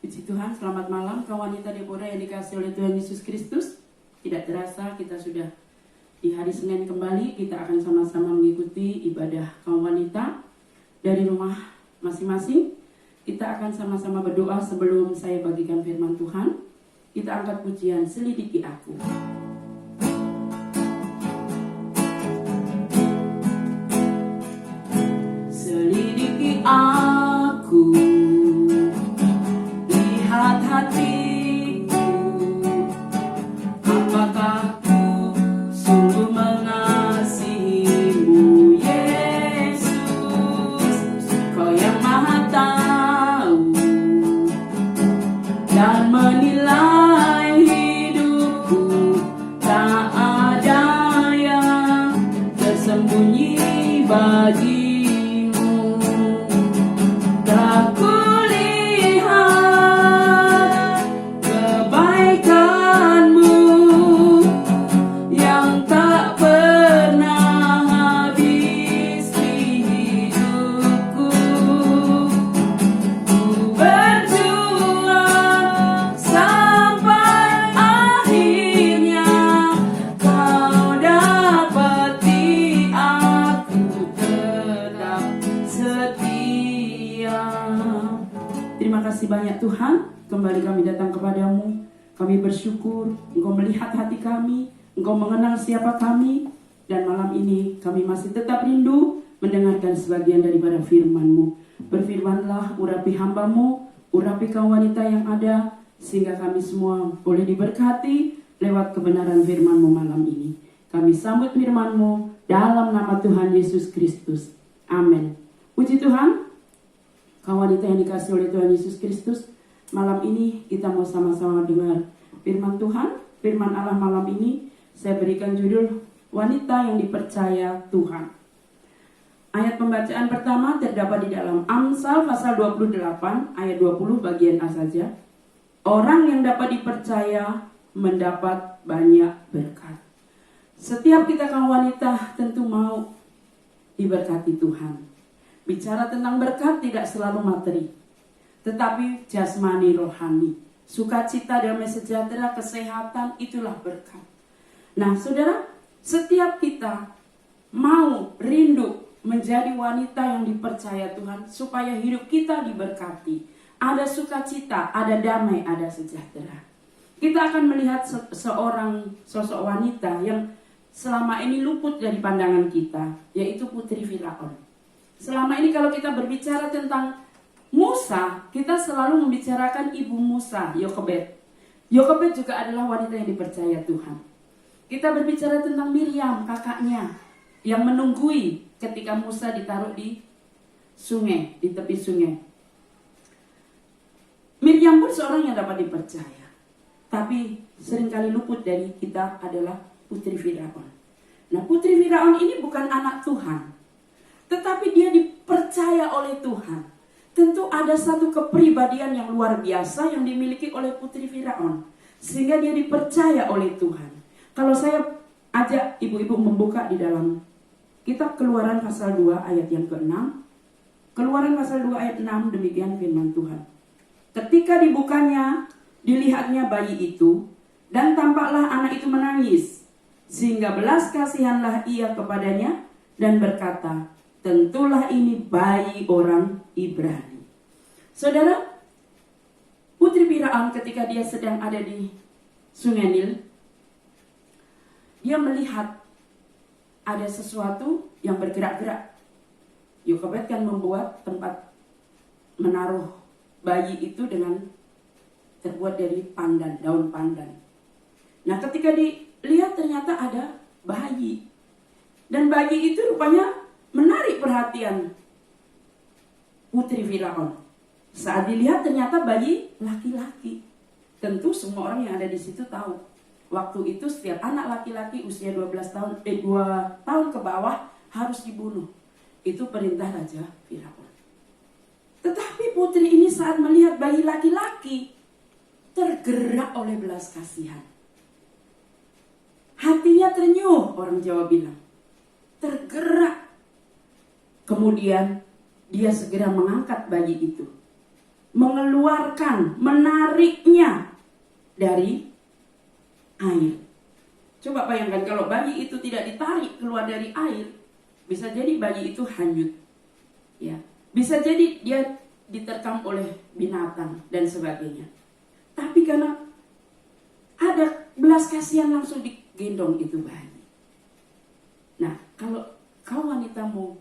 Puji Tuhan, selamat malam kaum wanita Deborah yang dikasihi oleh Tuhan Yesus Kristus. Tidak terasa kita sudah di hari Senin kembali. Kita akan sama-sama mengikuti ibadah kaum wanita dari rumah masing-masing. Kita akan sama-sama berdoa sebelum saya bagikan firman Tuhan. Kita angkat pujian Selidiki Aku. Selidiki aku, lihat hatiku, apakah ku sungguh mengasihimu, Yesus. Kau yang maha tahu dan menilai hidupku, tak ada yang tersembunyi bagi. Banyak Tuhan, kembali kami datang kepadamu. Kami bersyukur Engkau melihat hati kami, Engkau mengenal siapa kami, dan malam ini kami masih tetap rindu mendengarkan sebagian daripada firman-Mu. Berfirmanlah, urapi hamba-Mu, urapi kaum wanita yang ada, sehingga kami semua boleh diberkati lewat kebenaran firman-Mu malam ini. Kami sambut firman-Mu dalam nama Tuhan Yesus Kristus. Amin. Puji Tuhan. Kaum wanita yang dikasihi oleh Tuhan Yesus Kristus, malam ini kita mau sama-sama dengar firman Tuhan. Firman Allah malam ini saya berikan judul Wanita yang Dipercaya Tuhan. Ayat pembacaan pertama terdapat di dalam Amsal pasal 28 ayat 20 bagian A saja. Orang yang dapat dipercaya mendapat banyak berkat. Setiap kita kaum wanita tentu mau diberkati Tuhan. Bicara tentang berkat tidak selalu materi, tetapi jasmani rohani. Sukacita, damai sejahtera, kesehatan, itulah berkat. Nah saudara, setiap kita mau rindu menjadi wanita yang dipercaya Tuhan, supaya hidup kita diberkati. Ada sukacita, ada damai, ada sejahtera. Kita akan melihat seorang sosok wanita yang selama ini luput dari pandangan kita, yaitu Putri Firaun. Selama ini kalau kita berbicara tentang Musa, kita selalu membicarakan ibu Musa, Yokebed. Yokebed juga adalah wanita yang dipercaya Tuhan. Kita berbicara tentang Miriam, kakaknya, yang menunggui ketika Musa ditaruh di sungai, di tepi sungai. Miriam pun seorang yang dapat dipercaya. Tapi seringkali luput dari kita adalah Putri Firaun. Nah, Putri Firaun ini bukan anak Tuhan, tetapi dia dipercaya oleh Tuhan. Tentu ada satu kepribadian yang luar biasa yang dimiliki oleh Putri Firaun, sehingga dia dipercaya oleh Tuhan. Kalau saya ajak ibu-ibu membuka di dalam kitab Keluaran pasal 2 ayat yang ke-6. Keluaran pasal 2 ayat 6, demikian firman Tuhan. Ketika dibukanya, dilihatnya bayi itu, dan tampaklah anak itu menangis, sehingga belas kasihanlah ia kepadanya, dan berkata, tentulah ini bayi orang Ibrani. Saudara, Putri Firaun ketika dia sedang ada di Sungai Nil, dia melihat ada sesuatu yang bergerak-gerak. Yokebed kan membuat tempat menaruh bayi itu dengan terbuat dari pandan, daun pandan. Nah, ketika dilihat ternyata ada bayi. Dan bayi itu rupanya menarik perhatian Putri Firaun. Saat dilihat ternyata bayi laki-laki. Tentu semua orang yang ada di situ tahu. Waktu itu setiap anak laki-laki usia 2 tahun ke bawah harus dibunuh. Itu perintah Raja Firaun. Tetapi putri ini saat melihat bayi laki-laki, tergerak oleh belas kasihan. Hatinya ternyuh, orang Jawa bilang. Tergerak. Kemudian dia segera mengangkat bayi itu. mengeluarkan, menariknya dari air. Coba bayangkan kalau bayi itu tidak ditarik keluar dari air, bisa jadi bayi itu hanyut. Ya, bisa jadi dia diterkam oleh binatang dan sebagainya. Tapi karena ada belas kasihan, langsung digendong itu bayi. Nah, kalau kau wanita mau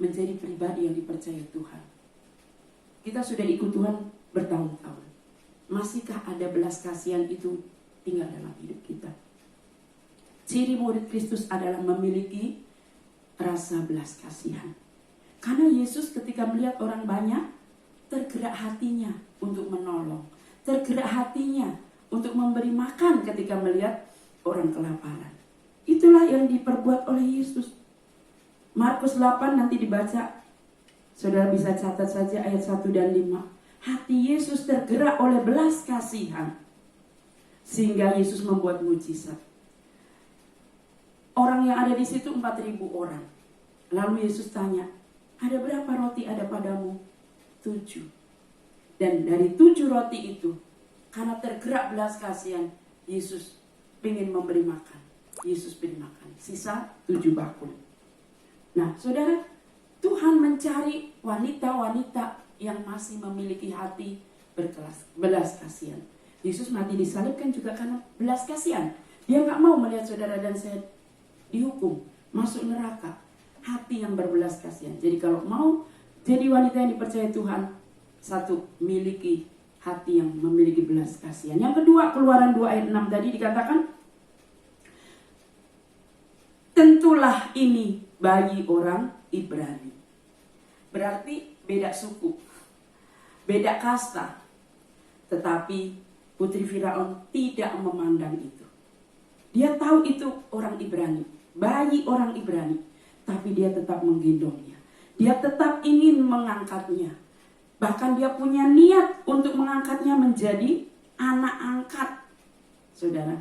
menjadi pribadi yang dipercaya Tuhan, kita sudah ikut Tuhan bertahun-tahun, masihkah ada belas kasihan itu tinggal dalam hidup kita? Ciri murid Kristus adalah memiliki rasa belas kasihan. Karena Yesus ketika melihat orang banyak, tergerak hatinya untuk menolong, tergerak hatinya untuk memberi makan ketika melihat orang kelaparan. Itulah yang diperbuat oleh Yesus. Markus 8 nanti dibaca, saudara bisa catat saja ayat 1 dan 5. Hati Yesus tergerak oleh belas kasihan, sehingga Yesus membuat mujizat. Orang yang ada di situ 4.000 orang. Lalu Yesus tanya, ada berapa roti ada padamu? 7. Dan dari 7 roti itu, karena tergerak belas kasihan, Yesus ingin memberi makan. Yesus beri makan. Sisa 7 bakul. Nah, saudara, Tuhan mencari wanita-wanita yang masih memiliki hati belas kasihan. Yesus mati disalibkan juga karena belas kasihan. Dia gak mau melihat saudara dan saya dihukum, masuk neraka. Hati yang berbelas kasihan. Jadi kalau mau jadi wanita yang dipercaya Tuhan, satu, miliki hati yang memiliki belas kasihan. Yang kedua, Keluaran 2 ayat 6 tadi dikatakan, tentulah ini bayi orang Ibrani. Berarti beda suku, beda kasta. Tetapi putri Firaun tidak memandang itu. Dia tahu itu orang Ibrani, bayi orang Ibrani, tapi dia tetap menggendongnya. Dia tetap ingin mengangkatnya. Bahkan dia punya niat untuk mengangkatnya menjadi anak angkat. Saudara,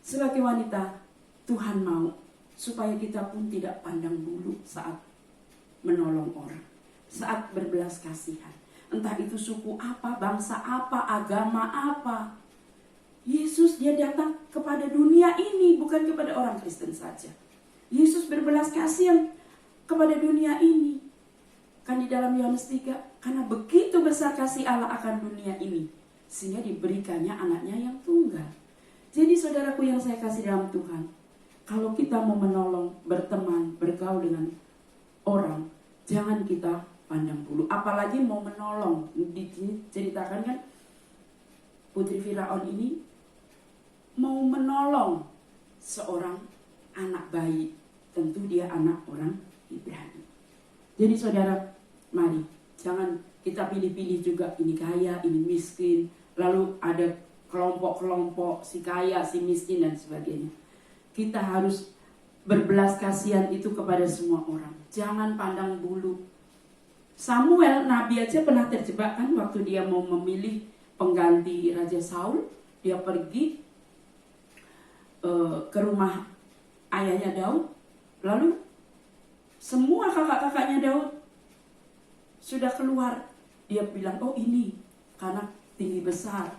sebagai wanita, Tuhan mau supaya kita pun tidak pandang bulu saat menolong orang, saat berbelas kasihan. Entah itu suku apa, bangsa apa, agama apa. Yesus dia datang kepada dunia ini, bukan kepada orang Kristen saja. Yesus berbelas kasihan kepada dunia ini. Kan di dalam Yohanes 3, karena begitu besar kasih Allah akan dunia ini, sehingga diberikannya anaknya yang tunggal. Jadi saudaraku yang saya kasih dalam Tuhan, kalau kita mau menolong, berteman, bergaul dengan orang, jangan kita pandang bulu. Apalagi mau menolong. Diceritakan kan, putri Firaun ini mau menolong seorang anak bayi. Tentu dia anak orang Ibrani. Jadi saudara, mari jangan kita pilih-pilih juga, ini kaya, ini miskin. Lalu ada kelompok-kelompok, si kaya, si miskin dan sebagainya. Kita harus berbelas kasihan itu kepada semua orang. Jangan pandang bulu. Samuel, nabi aja pernah terjebak kan waktu dia mau memilih pengganti Raja Saul. Dia pergi ke rumah ayahnya Daud. Lalu semua kakak-kakaknya Daud sudah keluar. Dia bilang, oh ini karena tinggi besar.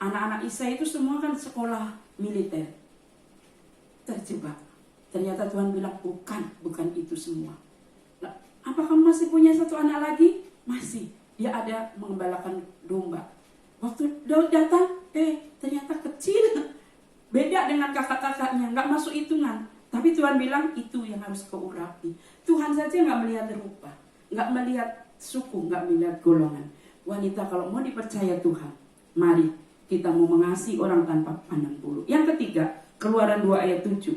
Anak-anak Isai itu semua kan sekolah militer. Terjebak. Ternyata Tuhan bilang, bukan itu semua. Nah, apa kamu masih punya satu anak lagi? Masih. Dia ada mengembalakan domba. Waktu Daud datang, ternyata kecil. Beda dengan kakak-kakaknya, gak masuk hitungan. Tapi Tuhan bilang, itu yang harus kau urapi. Tuhan saja gak melihat rupa, gak melihat suku, gak melihat golongan. Wanita kalau mau dipercaya Tuhan, mari kita mau mengasihi orang tanpa pandang bulu. Yang ketiga, Keluaran 2 ayat 7.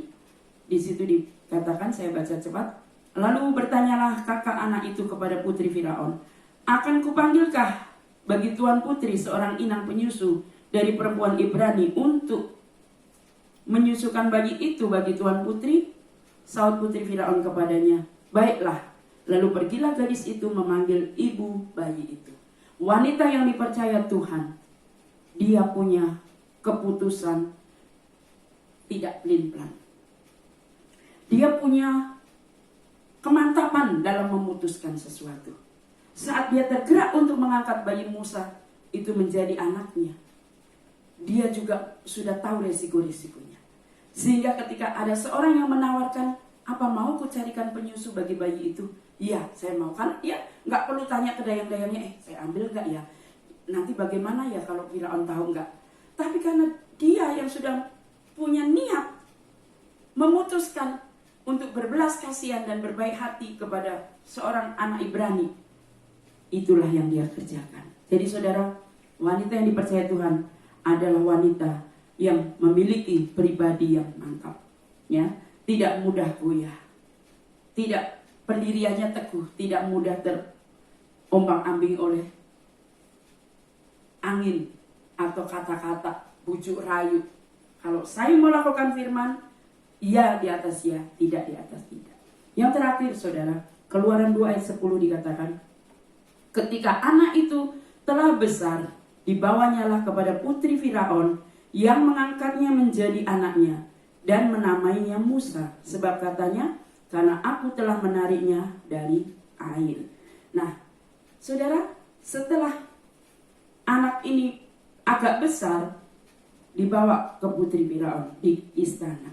Di situ dikatakan, saya baca cepat. Lalu bertanyalah kakak anak itu kepada putri Firaun, akan kupanggilkah bagi tuan putri seorang inang penyusu dari perempuan Ibrani untuk menyusukan bayi itu bagi tuan putri? Saud putri Firaun kepadanya, baiklah. Lalu pergilah gadis itu memanggil ibu bayi itu. Wanita yang dipercaya Tuhan, dia punya keputusan tidak pelin-pelan. Dia punya kemantapan dalam memutuskan sesuatu. saat dia tergerak untuk mengangkat bayi Musa itu menjadi anaknya, dia juga sudah tahu resiko-resikonya. Sehingga ketika ada seorang yang menawarkan, apa mau ku carikan penyusu bagi bayi itu? Iya, saya mau. Kan ya nggak perlu tanya ke dayang-dayangnya, saya ambil nggak ya? Nanti bagaimana ya kalau Firaun tahu nggak? Tapi karena dia yang sudah punya niat memutuskan untuk berbelas kasihan dan berbaik hati kepada seorang anak Ibrani, itulah yang dia kerjakan. Jadi saudara, wanita yang dipercaya Tuhan adalah wanita yang memiliki pribadi yang mantap, ya, tidak mudah goyah, tidak, pendiriannya teguh, tidak mudah terombang-ambing oleh angin atau kata-kata bujuk rayu. Kalau saya mau lakukan firman, ya di atas ya, tidak di atas tidak. Yang terakhir saudara, Keluaran 2 ayat 10 dikatakan, ketika anak itu telah besar, dibawanyalah kepada putri Firaun yang mengangkatnya menjadi anaknya dan menamainya Musa, sebab katanya, karena aku telah menariknya dari air. Nah, saudara, setelah anak ini agak besar, dibawa ke putri Firaun di istana.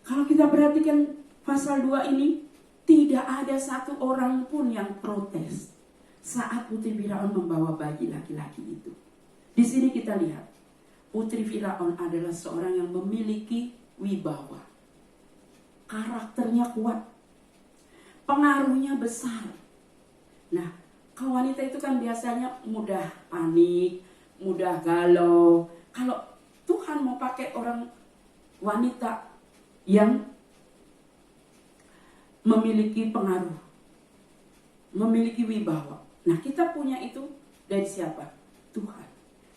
Kalau kita perhatikan pasal 2 ini, tidak ada satu orang pun yang protes saat putri Firaun membawa bayi laki-laki itu. Di sini kita lihat, putri Firaun adalah seorang yang memiliki wibawa. Karakternya kuat, pengaruhnya besar. Nah, wanita itu kan biasanya mudah panik, mudah galau. Kalau Tuhan mau pakai orang wanita yang memiliki pengaruh, memiliki wibawa. Nah, kita punya itu dari siapa? Tuhan,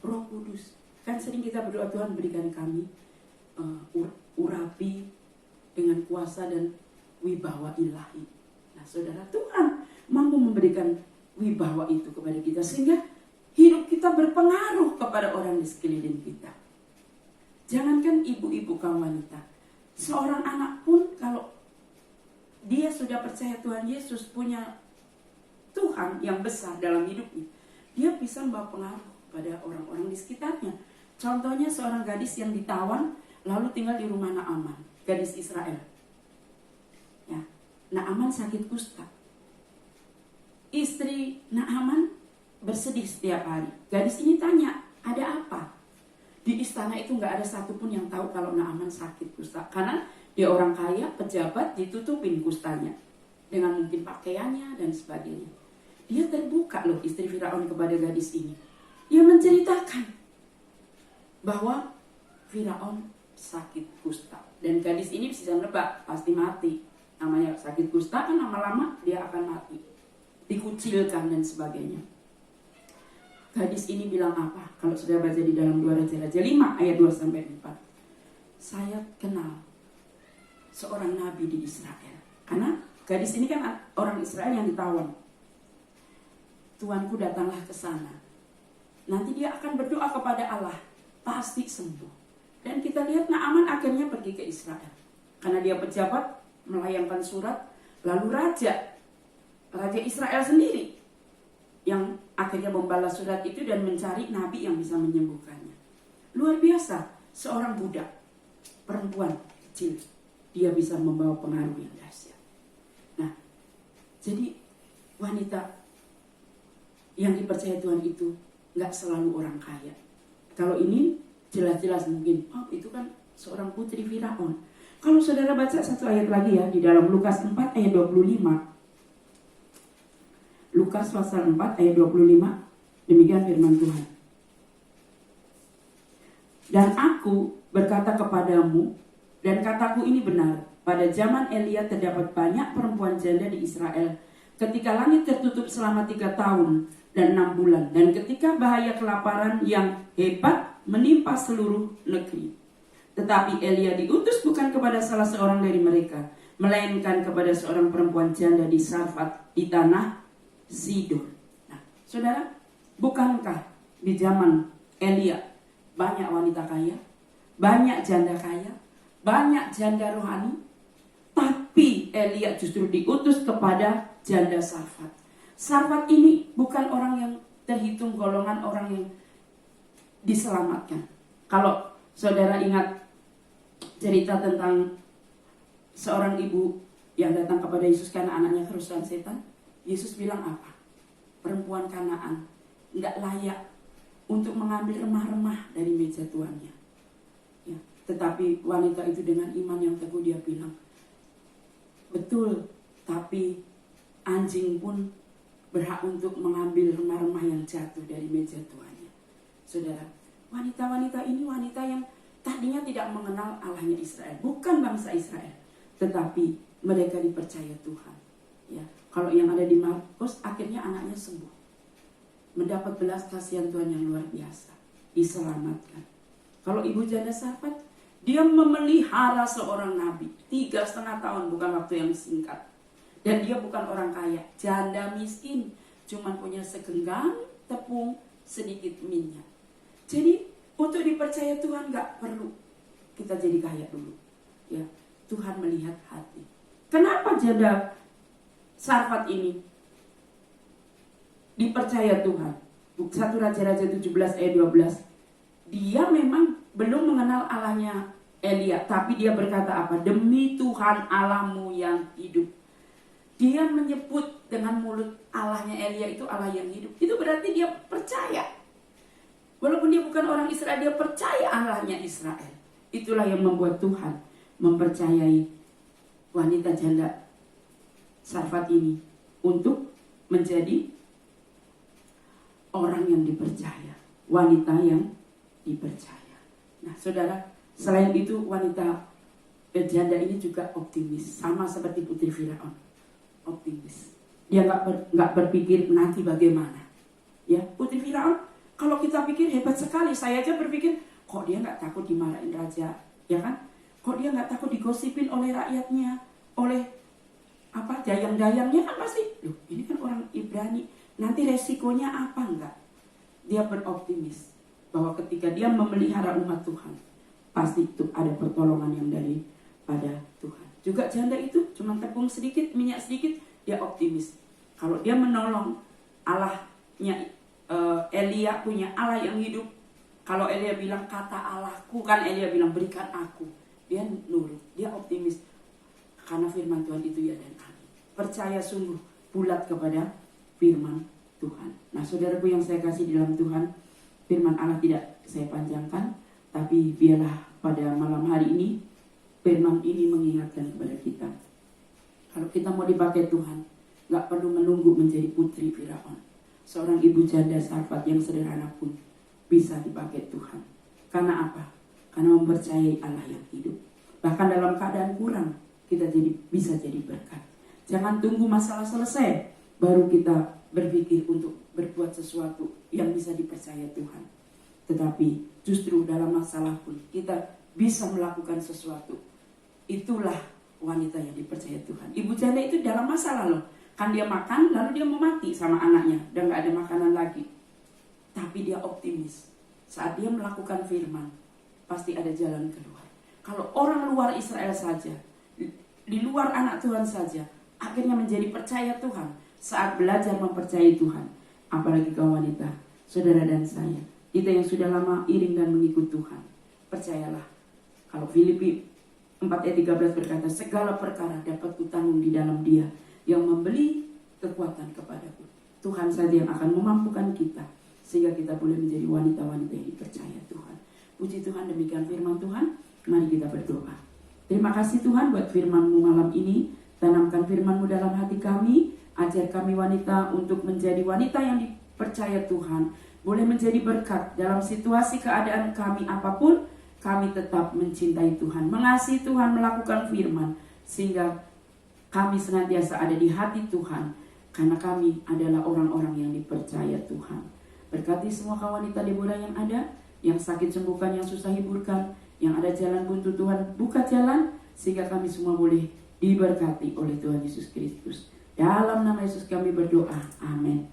Roh Kudus. Kan sering kita berdoa, Tuhan berikan kami urapi dengan kuasa dan wibawa ilahi. Nah, saudara, Tuhan mampu memberikan wibawa itu kepada kita sehingga hidup kita berpengaruh kepada orang di sekeliling kita. Jangankan ibu-ibu kaum wanita, seorang anak pun kalau dia sudah percaya Tuhan Yesus, punya Tuhan yang besar dalam hidupnya, dia bisa membawa pengaruh pada orang-orang di sekitarnya. Contohnya seorang gadis yang ditawan lalu tinggal di rumah Naaman, gadis Israel. Ya, Naaman sakit kusta. Istri Naaman bersedih setiap hari. Gadis ini tanya, ada apa? Di istana itu nggak ada satupun yang tahu kalau Naaman sakit kusta, karena dia orang kaya, pejabat, ditutupin kustanya dengan mungkin pakaiannya dan sebagainya. Dia terbuka loh, istri Firaun, kepada gadis ini. Dia menceritakan bahwa Firaun sakit kusta dan gadis ini bisa nebak pasti mati. Namanya sakit kusta kan lama-lama dia akan mati, dikucilkan dan sebagainya. Gadis ini bilang apa? Kalau sudah baca di dalam 2 Raja-Raja 5 ayat 2-4. Saya kenal seorang nabi di Israel. Karena gadis ini kan orang Israel yang ditawan. Tuanku datanglah ke sana. Nanti dia akan berdoa kepada Allah, pasti sembuh. Dan kita lihat Naaman akhirnya pergi ke Israel. Karena dia pejabat, melayangkan surat, lalu Raja Israel sendiri yang akhirnya membalas surat itu dan mencari nabi yang bisa menyembuhkannya. Luar biasa, seorang budak, perempuan kecil, dia bisa membawa pengaruh yang dahsyat. Nah, jadi wanita yang dipercaya Tuhan itu gak selalu orang kaya. Kalau ini jelas-jelas mungkin, oh itu kan seorang putri Firaun. Kalau saudara baca satu ayat lagi ya, di dalam Lukas 4 ayat 25. Lukas pasal 4 ayat 25, demikian firman Tuhan. Dan aku berkata kepadamu, dan kataku ini benar, pada zaman Elia terdapat banyak perempuan janda di Israel, ketika langit tertutup selama 3 tahun dan 6 bulan, dan ketika bahaya kelaparan yang hebat menimpa seluruh negeri. Tetapi Elia diutus bukan kepada salah seorang dari mereka, melainkan kepada seorang perempuan janda di Sarfat, di tanah Sidon. Nah, saudara, bukankah di zaman Elia banyak wanita kaya, banyak janda kaya, banyak janda rohani? Tapi Elia justru diutus kepada janda Sarfat. Sarfat ini bukan orang yang terhitung golongan orang yang diselamatkan. Kalau saudara ingat cerita tentang seorang ibu yang datang kepada Yesus karena anaknya kerusuhan setan, Yesus bilang apa? Perempuan Kanaan tidak layak untuk mengambil remah-remah dari meja tuannya. Ya, tetapi wanita itu dengan iman yang teguh dia bilang, betul, tapi anjing pun berhak untuk mengambil remah-remah yang jatuh dari meja tuannya. Saudara, wanita-wanita ini wanita yang tadinya tidak mengenal Allahnya Israel, bukan bangsa Israel, tetapi mereka dipercaya Tuhan. Ya, kalau yang ada di Markus, akhirnya anaknya sembuh, mendapat belas kasihan Tuhan yang luar biasa, diselamatkan. Kalau ibu janda Sarfat, dia memelihara seorang nabi 3,5 tahun, bukan waktu yang singkat. Dan dia bukan orang kaya, janda miskin, cuman punya segenggam tepung, sedikit minyak. Jadi untuk dipercaya Tuhan gak perlu kita jadi kaya dulu. Ya, Tuhan melihat hati. Kenapa janda Sarfat ini dipercaya Tuhan? 1 Raja-Raja 17 ayat 12. Dia memang belum mengenal Allahnya Elia, tapi dia berkata apa? Demi Tuhan Allahmu yang hidup. Dia menyebut dengan mulut Allahnya Elia itu Allah yang hidup. Itu berarti dia percaya. Walaupun dia bukan orang Israel, dia percaya Allahnya Israel. Itulah yang membuat Tuhan mempercayai wanita janda Sarfat ini untuk menjadi orang yang dipercaya, wanita yang dipercaya. Nah, saudara, selain itu wanita janda ini juga optimis, sama seperti putri Firaun, optimis. Dia nggak berpikir nanti bagaimana. Ya, putri Firaun, kalau kita pikir hebat sekali, saya aja berpikir, kok dia nggak takut dimarahin raja, ya kan? Kok dia nggak takut digosipin oleh rakyatnya, oleh dayang-dayangnya, kan pasti, loh ini kan orang Ibrani, nanti resikonya apa enggak? Dia beroptimis bahwa ketika dia memelihara umat Tuhan, pasti itu ada pertolongan yang daripada Tuhan. Juga janda itu cuma tepung sedikit, minyak sedikit, dia optimis. Kalau dia menolong Allahnya Elia, punya Allah yang hidup. Kalau Elia bilang kata Allahku, kan Elia bilang berikan aku, dia nurut, dia optimis. Karena firman Tuhan itu ya dan amin. Percaya sungguh bulat kepada firman Tuhan. Nah, saudaraku yang saya kasih di dalam Tuhan, firman Allah tidak saya panjangkan, tapi biarlah pada malam hari ini firman ini mengingatkan kepada kita. Kalau kita mau dipakai Tuhan, gak perlu menunggu menjadi putri Firaun. Seorang ibu janda Sarfat yang sederhana pun bisa dipakai Tuhan. Karena apa? Karena mempercayai Allah yang hidup. Bahkan dalam keadaan kurang, kita bisa jadi berkat. Jangan tunggu masalah selesai, baru kita berpikir untuk berbuat sesuatu yang bisa dipercaya Tuhan. Tetapi justru dalam masalah pun kita bisa melakukan sesuatu. Itulah wanita yang dipercaya Tuhan. Ibu janda itu dalam masalah loh. Kan dia makan, lalu dia mau mati sama anaknya. Dan gak ada makanan lagi. Tapi dia optimis. Saat dia melakukan firman, pasti ada jalan keluar. Kalau orang luar Israel saja, di luar anak Tuhan saja, akhirnya menjadi percaya Tuhan saat belajar mempercayai Tuhan. Apalagi kau wanita, saudara dan saya, kita yang sudah lama iring dan mengikut Tuhan. Percayalah, kalau Filipi 4 ayat 13 berkata, segala perkara dapat kutanggung di dalam Dia yang memberi kekuatan kepadaku. Tuhan saja yang akan memampukan kita, sehingga kita boleh menjadi wanita-wanita yang dipercaya Tuhan. Puji Tuhan, demikian firman Tuhan. Mari kita berdoa. Terima kasih Tuhan buat firman-Mu malam ini. Tanamkan firman-Mu dalam hati kami. Ajar kami wanita untuk menjadi wanita yang dipercaya Tuhan. Boleh menjadi berkat dalam situasi keadaan kami apapun. Kami tetap mencintai Tuhan, mengasihi Tuhan, melakukan firman. Sehingga kami senantiasa ada di hati Tuhan. Karena kami adalah orang-orang yang dipercaya Tuhan. Berkati semua kawan wanita Deborah yang ada. Yang sakit sembuhkan, yang susah hiburkan. Yang ada jalan buntu Tuhan buka jalan. Sehingga kami semua boleh diberkati oleh Tuhan Yesus Kristus. Dalam nama Yesus kami berdoa. Amin.